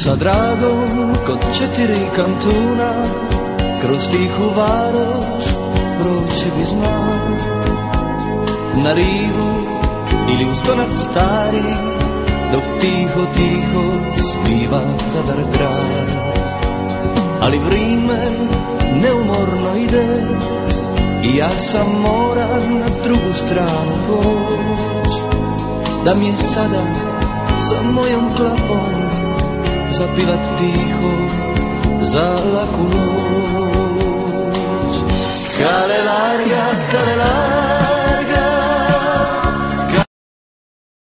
sa dragom kod 4 kantuna, kroz tihu varoš proći bi znao. Na rivu ili uz donac stari, dok tiho, tiho sviva Zadar grad. Ali vrime neumorno ide i ja sam moram na drugu stranu poć, da mi je sada sa mojom klapom zapivat tiho za laku noć. Kalelaria, kalelaria,